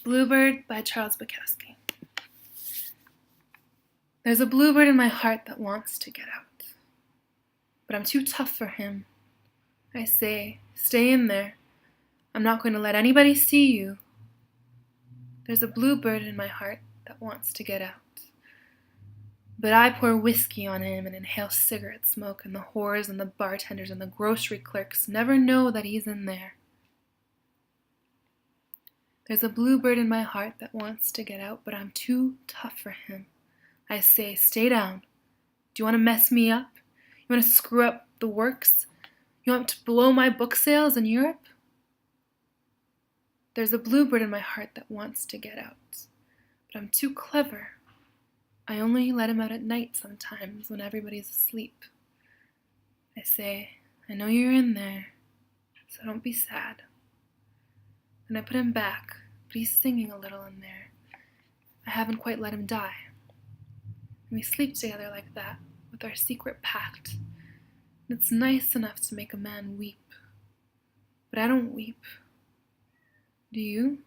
Bluebird by Charles Bukowski. There's a bluebird in my heart that wants to get out, but I'm too tough for him. I say, stay in there. I'm not going to let anybody see you. There's a bluebird in my heart that wants to get out, but I pour whiskey on him and inhale cigarette smoke, and the whores and the bartenders and the grocery clerks never know that he's in there. There's a bluebird in my heart that wants to get out, but I'm too tough for him. I say, stay down. Do you want to mess me up? You want to screw up the works? You want to blow my book sales in Europe? There's a bluebird in my heart that wants to get out, but I'm too clever. I only let him out at night sometimes when everybody's asleep. I say, I know you're in there, so don't be sad. And I put him back, but he's singing a little in there. I haven't quite let him die. And we sleep together like that, with our secret pact. And it's nice enough to make a man weep. But I don't weep. Do you?